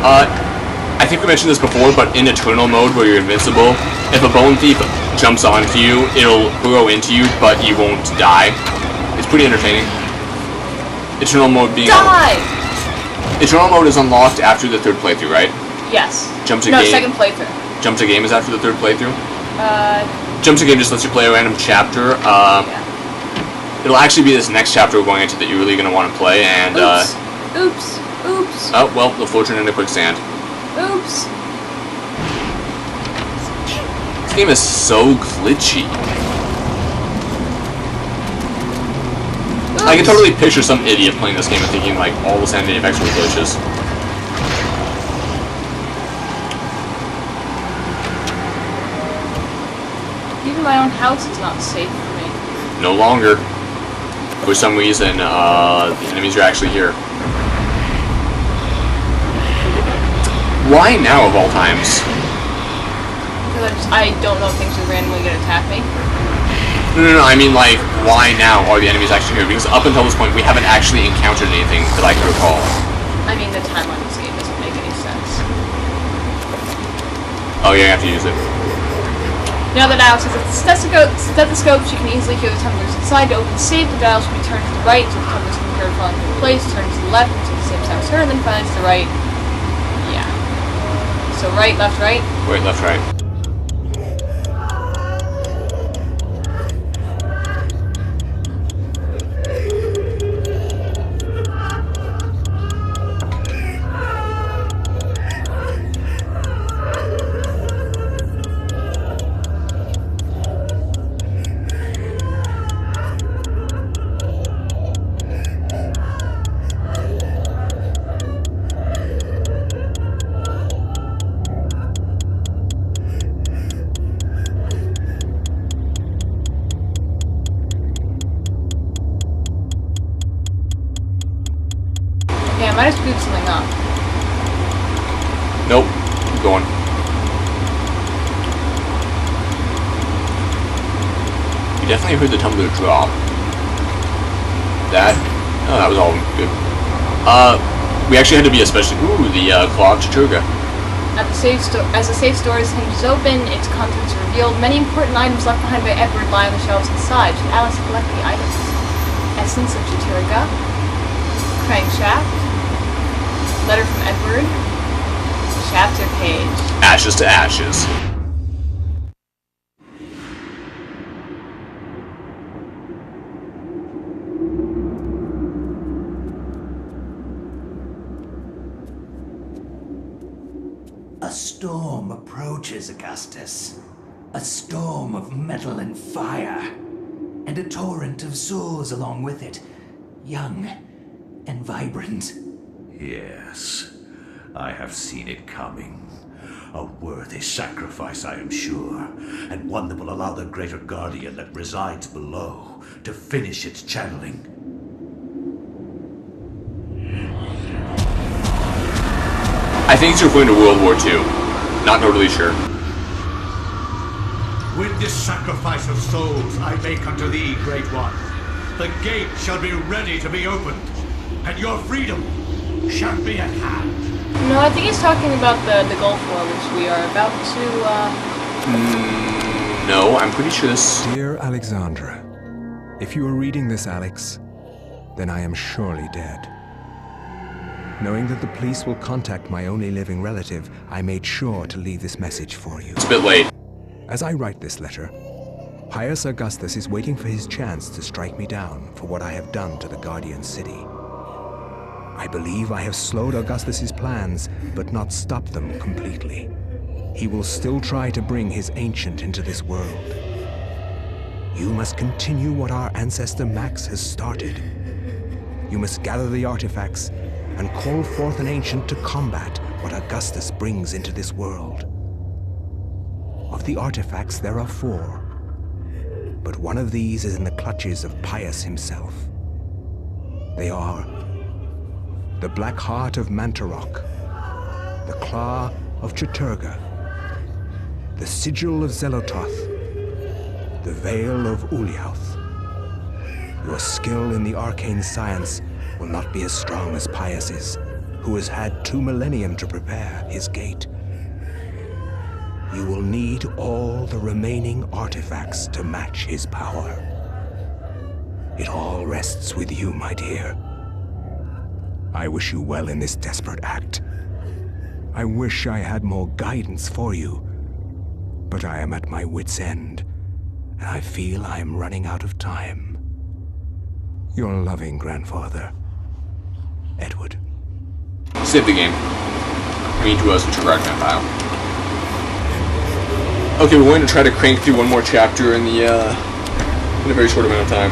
I think we mentioned this before, but in Eternal mode, where you're invincible, if a Bone Thief jumps onto you, it'll burrow into you, but you won't die. It's pretty entertaining. Eternal mode being... Die! Eternal mode is unlocked after the 3rd playthrough, right? Yes. Jump to game. 2nd playthrough. Jump to game is after the 3rd playthrough? Jump to game just lets you play a random chapter. Yeah. It'll actually be this next chapter we're going into that you're really going to want to play, and... Oops. Oops. Oh, well, the fortune in a quicksand. Oops. This game is so glitchy. Oops. I can totally picture some idiot playing this game and thinking, like, all the Sanity effects were glitches. Even my own house is not safe for me. No longer. For some reason, the enemies are actually here. Why now, of all times? Because I don't know if things are randomly going to attack me. No, I mean, like, why now are the enemies actually here? Because up until this point, we haven't actually encountered anything that I can recall. I mean, the timeline of this game doesn't make any sense. Oh, yeah, you have to use it. Now that Alex has a stethoscope, she can easily hear the tumblers inside. To open the safe, the dial should be turned to the right until the tumblers can be heard falling into place. Turn to the left until the safe sounds heard, and then finally to the right. Yeah. So right, left, right? Right, left, right. Yeah, I might have screwed something up. Nope. Keep going. You definitely heard the tumbler drop. That? Oh, that was all good. We actually had to be especially... Ooh, the Claw of Chattur'gha. As the safe store's hinge is open, its contents are revealed. Many important items left behind by Edward lie on the shelves inside. Should Alice collect the items? Essence of Chattur'gha. Crankshaft. Letter from Edward. Chapter page. Ashes to ashes. A storm approaches, Augustus. A storm of metal and fire. And a torrent of souls along with it. Young and vibrant. Yes, I have seen it coming. A worthy sacrifice, I am sure, and one that will allow the greater guardian that resides below to finish its channeling. I think he's referring to World War II. Not totally sure. With this sacrifice of souls I make unto thee, Great One, the gate shall be ready to be opened, and your freedom shall be at hand. No, I think he's talking about the Gulf War, which we are about to, No, I'm pretty sure this... Dear Alexandra, if you are reading this, Alex, then I am surely dead. Knowing that the police will contact my only living relative, I made sure to leave this message for you. It's a bit late. As I write this letter, Pius Augustus is waiting for his chance to strike me down for what I have done to the Guardian City. I believe I have slowed Augustus's plans, but not stopped them completely. He will still try to bring his ancient into this world. You must continue what our ancestor Max has started. You must gather the artifacts and call forth an ancient to combat what Augustus brings into this world. Of the artifacts, there are 4, but one of these is in the clutches of Pius himself. They are the Black Heart of Mantarok, the Claw of Chattur'gha, the Sigil of Xel'lotath, the Veil of Ulyaoth. Your skill in the arcane science will not be as strong as Pius's, who has had 2 millennium to prepare his gate. You will need all the remaining artifacts to match his power. It all rests with you, my dear. I wish you well in this desperate act. I wish I had more guidance for you, but I am at my wit's end, and I feel I am running out of time. Your loving grandfather, Edward. Save the game. We need to subscribe to that file. Okay, we're going to try to crank through one more chapter in a very short amount of time.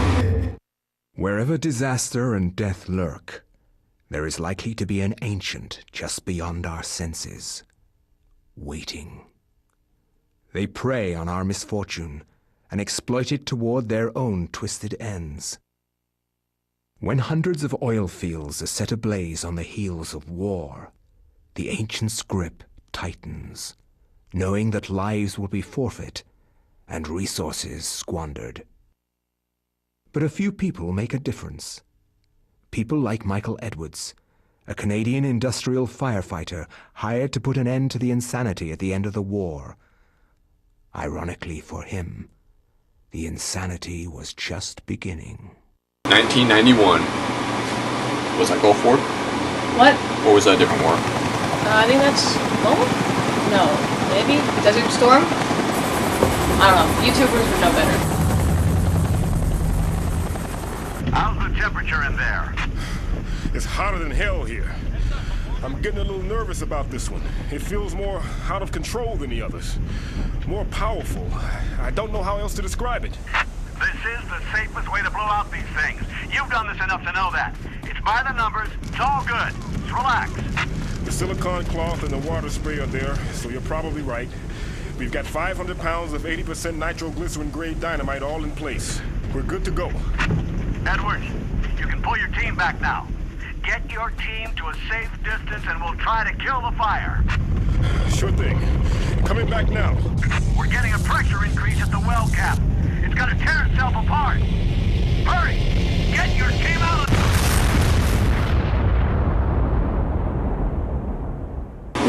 Wherever disaster and death lurk, there is likely to be an ancient just beyond our senses, waiting. They prey on our misfortune and exploit it toward their own twisted ends. When hundreds of oil fields are set ablaze on the heels of war, the ancient's grip tightens, knowing that lives will be forfeit and resources squandered. But a few people make a difference. People like Michael Edwards, a Canadian industrial firefighter hired to put an end to the insanity at the end of the war. Ironically for him, the insanity was just beginning. 1991. Was that Gulf War? What? Or was that a different war? I think that's... Gulf? No. Maybe? Desert Storm? I don't know. YouTubers would know better. How's the temperature in there? It's hotter than hell here. I'm getting a little nervous about this one. It feels more out of control than the others. More powerful. I don't know how else to describe it. This is the safest way to blow out these things. You've done this enough to know that. It's by the numbers. It's all good. Just relax. The silicone cloth and the water spray are there, so you're probably right. We've got 500 pounds of 80% nitroglycerin-grade dynamite all in place. We're good to go. Edwards, you can pull your team back now. Get your team to a safe distance and we'll try to kill the fire. Sure thing. Coming back now. We're getting a pressure increase at the well cap. It's gonna tear itself apart. Hurry! Get your team out of...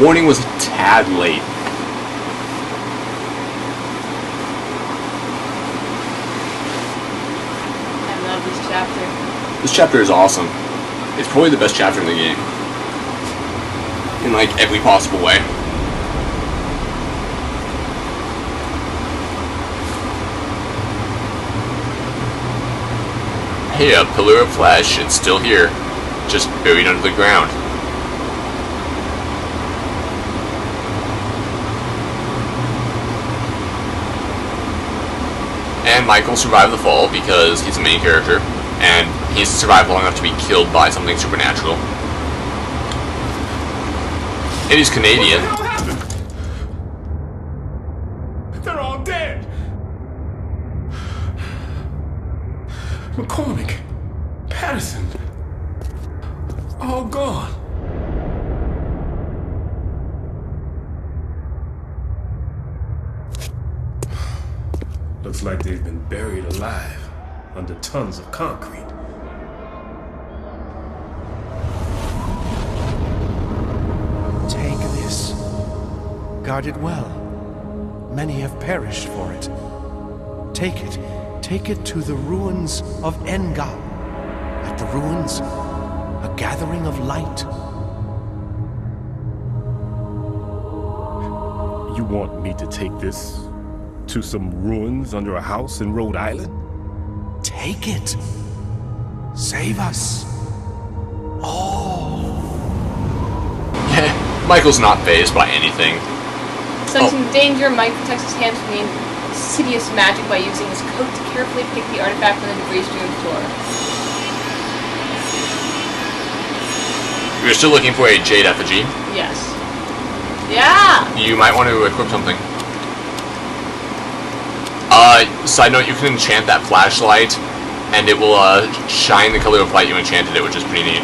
Warning was a tad late. I love this chapter. This chapter is awesome. It's probably the best chapter in the game. In like every possible way. Hey, a pillar of flesh, it's still here. Just buried under the ground. And Michael survived the fall because he's the main character, and he's survived long enough to be killed by something supernatural. And he's Canadian. What the hell happened? They're all dead. McCormick, Patterson, all gone. Looks like they've been buried alive under tons of concrete. Take this. Guard it well. Many have perished for it. Take it. Take it to the ruins of Engal. At the ruins, a gathering of light. You want me to take this to some ruins under a house in Rhode Island? Take it. Save us. All. Michael's not fazed by anything. Sensing danger, Mike protects his hands from the insidious magic by using his coat to carefully pick the artifact from the debris-strewn floor. You're still looking for a jade effigy. Yes. Yeah! You might want to equip something. Side note, you can enchant that flashlight, and it will shine the color of light you enchanted it, which is pretty neat.